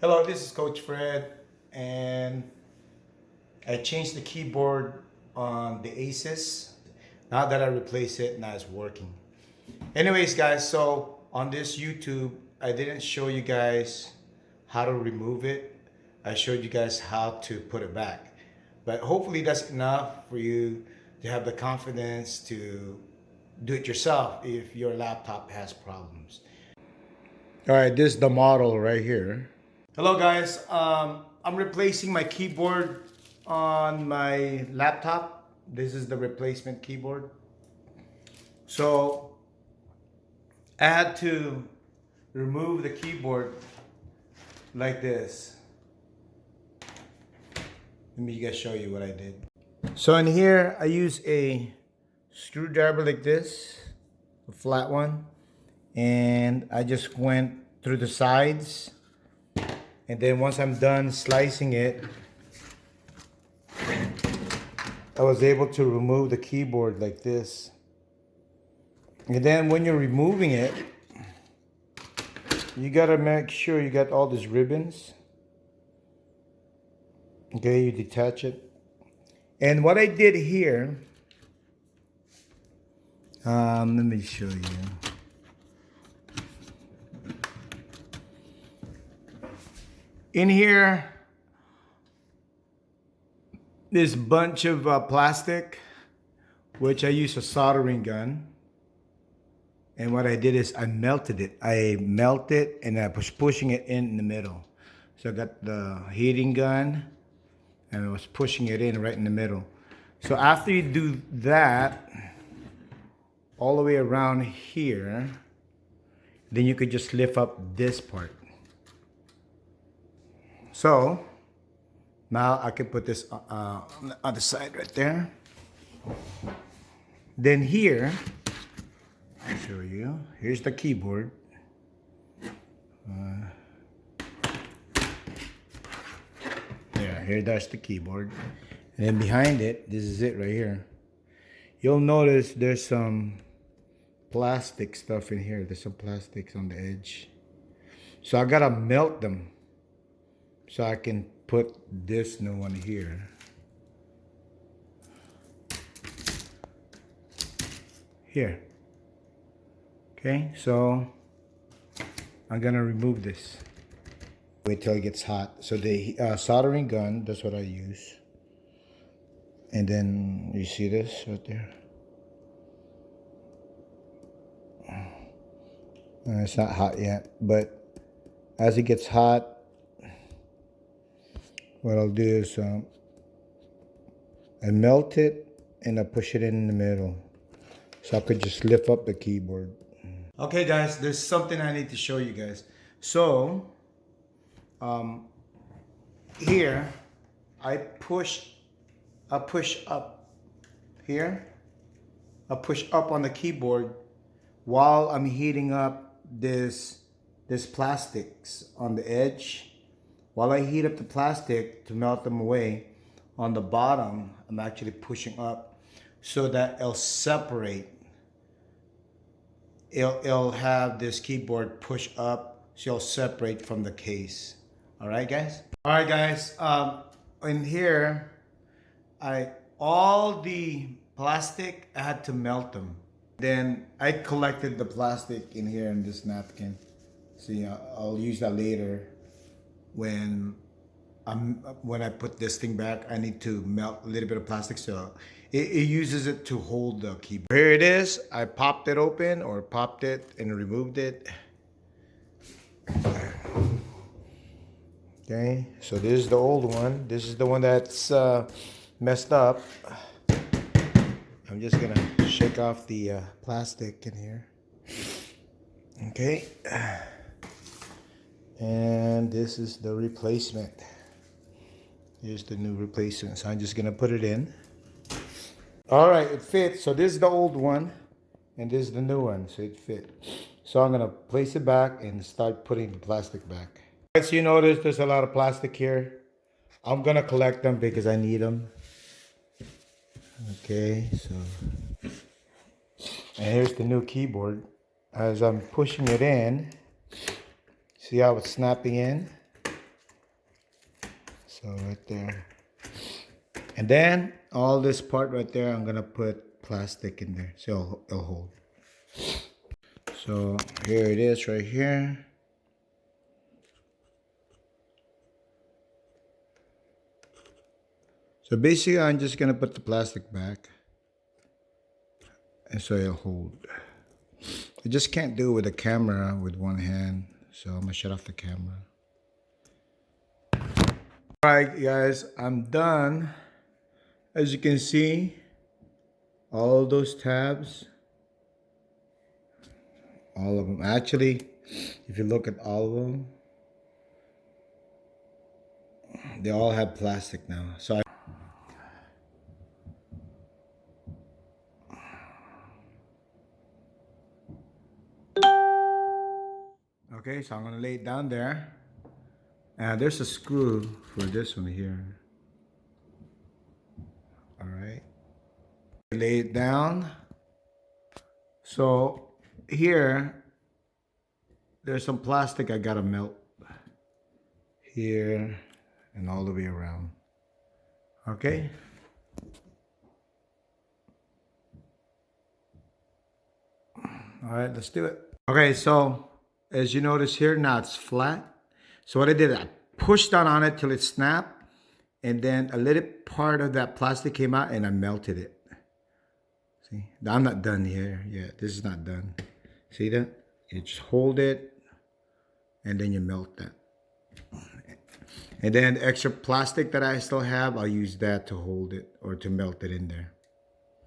Hello, this is Coach Fred, and I changed the keyboard on the ASUS. Now that I replaced it, now it's working. Anyways, guys, so on this YouTube, I didn't show you guys how to remove it. I showed you guys how to put it back. But hopefully that's enough for you to have the confidence to do it yourself if your laptop has problems. All right, this is the model right here. Hello guys, I'm replacing my keyboard on my laptop. This is the replacement keyboard. So I had to remove the keyboard like this. Let me just show you what I did. So in here, I use a screwdriver like this, a flat one, and I just went through the sides. And then once I'm done slicing it, I was able to remove the keyboard like this. And then when you're removing it, you gotta make sure you got all these ribbons. Okay, you detach it. And what I did here, let me show you. In here, this bunch of plastic, which I use a soldering gun. And what I did is I melted it. I melted and I was pushing it in the middle. So I got the heating gun and I was pushing it in right in the middle. So after you do that, all the way around here, then you could just lift up this part. So now I can put this on the other side right there. Then here, I'll show you. Here's the keyboard. Here that's the keyboard. And then behind it, this is it right here. You'll notice there's some plastic stuff in here. There's some plastics on the edge. So I gotta melt them so I can put this new one here. Here. Okay, so I'm gonna remove this. Wait till it gets hot. So the soldering gun, that's what I use. And then you see this right there? It's not hot yet, but as it gets hot, what I'll do is I melt it and I push it in the middle. So I could just lift up the keyboard. Okay guys, there's something I need to show you guys. So, here, I push up here. I push up on the keyboard while I'm heating up this plastics on the edge. While I heat up the plastic to melt them away, on the bottom, I'm actually pushing up so that it'll separate. It'll have this keyboard push up so it'll separate from the case. All right, guys? All right, guys. In here, all the plastic, I had to melt them. Then I collected the plastic in here in this napkin. See, I'll use that later. When I put this thing back, I need to melt a little bit of plastic so it uses it to hold the keyboard. Here it is. I popped it open or popped it and removed it. Okay, so this is the old one. This is the one that's messed up. I'm just gonna shake off the plastic in here. Okay. And this is the replacement. Here's the new replacement. So I'm just gonna put it in. All right, it fits. So this is the old one, and this is the new one. So it fit. So I'm gonna place it back and start putting the plastic back. All right, so you notice there's a lot of plastic here. I'm gonna collect them because I need them. Okay, so and here's the new keyboard. As I'm pushing it in, see how it's snapping in? So right there. And then all this part right there, I'm gonna put plastic in there so it'll hold. So here it is right here. So basically I'm just gonna put the plastic back and so it'll hold. I just can't do it with a camera with one hand, so I'm gonna shut off the camera. Alright guys, I'm done. As you can see, all those tabs, all of them. Actually, if you look at all of them, they all have plastic now. So okay, so I'm gonna lay it down there. And there's a screw for this one here. All right. Lay it down. So here, there's some plastic I gotta melt here and all the way around. Okay. All right, let's do it. Okay, so as you notice here, now it's flat. So what I did, I pushed down on it till it snapped, and then a little part of that plastic came out and I melted it. See, I'm not done here yet. This is not done. See that? You just hold it and then you melt that. And then the extra plastic that I still have, I'll use that to hold it or to melt it in there.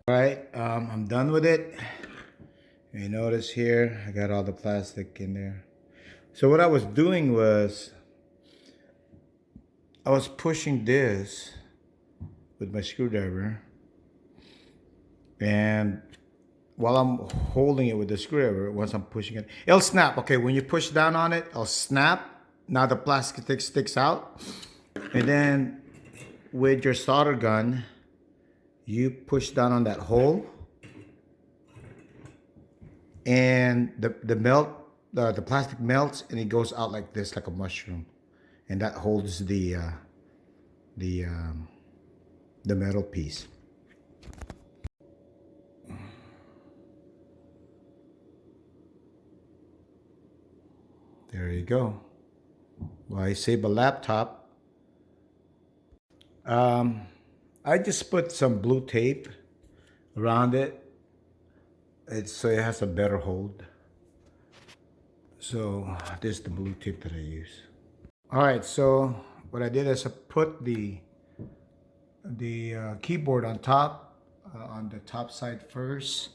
All right, I'm done with it. You notice here, I got all the plastic in there. So what I was doing was, I was pushing this with my screwdriver, and while I'm holding it with the screwdriver, once I'm pushing it, it'll snap. Okay, when you push down on it, it'll snap. Now the plastic sticks out. And then with your solder gun, you push down on that hole, and the plastic melts and it goes out like this, like a mushroom, and that holds the metal piece. There you go. Well, I save a laptop. I just put some blue tape around it. So it has a better hold. So this is the blue tape that I use. All right, so what I did is I put the keyboard on top, on the top side first,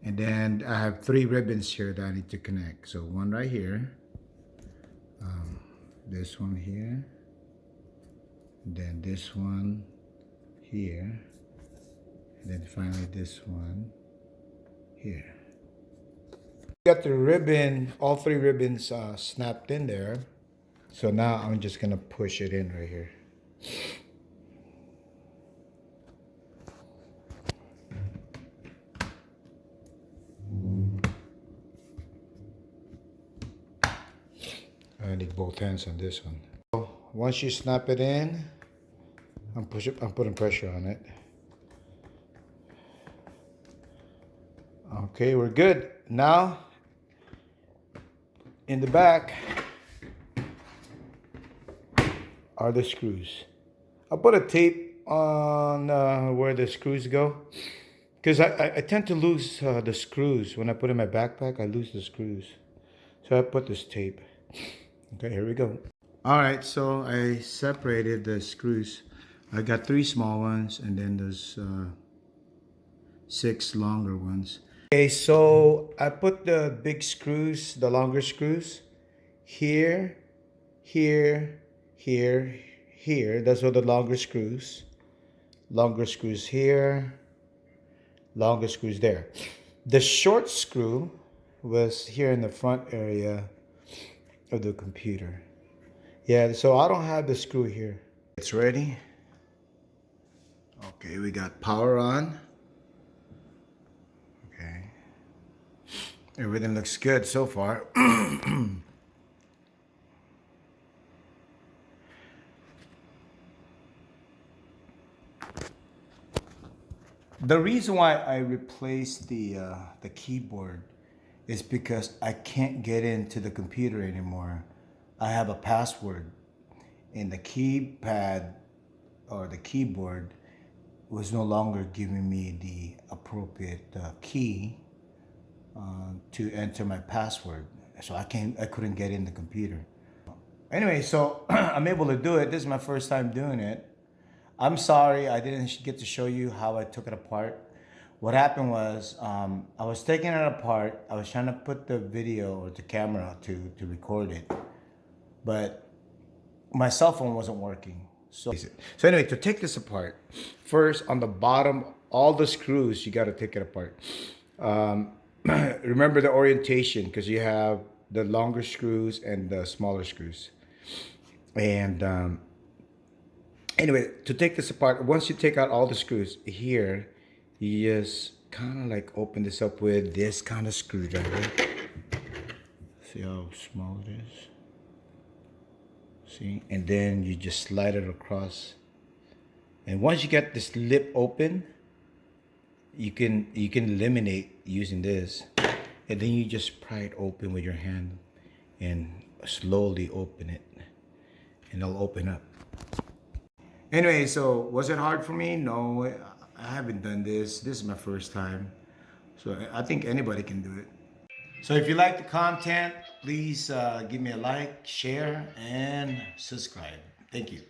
and then I have 3 ribbons here that I need to connect. So one right here, this one here, and then this one here, and then finally this one here. Got the ribbon, all 3 ribbons snapped in there. So now I'm just gonna push it in right here. I need both hands on this one. So once you snap it in, I'm putting pressure on it. Okay, we're good. Now, in the back are the screws. I put a tape on where the screws go, because I tend to lose the screws. When I put in my backpack, I lose the screws. So I put this tape. Okay, here we go. All right, so I separated the screws. I got 3 small ones, and then there's 6 longer ones. Okay, so I put the big screws, the longer screws, here, here, here, here. Those are the longer screws. Longer screws here, longer screws there. The short screw was here in the front area of the computer. Yeah, so I don't have the screw here. It's ready. Okay, we got power on. Okay. Everything looks good so far. The reason why I replaced the keyboard is because I can't get into the computer anymore. I have a password, and the keypad or the keyboard was no longer giving me the appropriate key to enter my password. So I couldn't get in the computer. Anyway, so I'm able to do it. This is my first time doing it. I'm sorry I didn't get to show you how I took it apart. What happened was I was taking it apart. I was trying to put the video or the camera to record it, but my cell phone wasn't working. So anyway, to take this apart, first on the bottom, all the screws, you got to take it apart. Remember the orientation, because you have the longer screws and the smaller screws. And anyway, to take this apart, once you take out all the screws here, you just kind of like open this up with this kind of screwdriver. See how small it is? See? And then you just slide it across. And once you get this lip open, you can eliminate using this. And then you just pry it open with your hand and slowly open it. And it'll open up. Anyway, so was it hard for me? No, I haven't done this. This is my first time. So I think anybody can do it. So if you like the content, please give me a like, share, and subscribe. Thank you.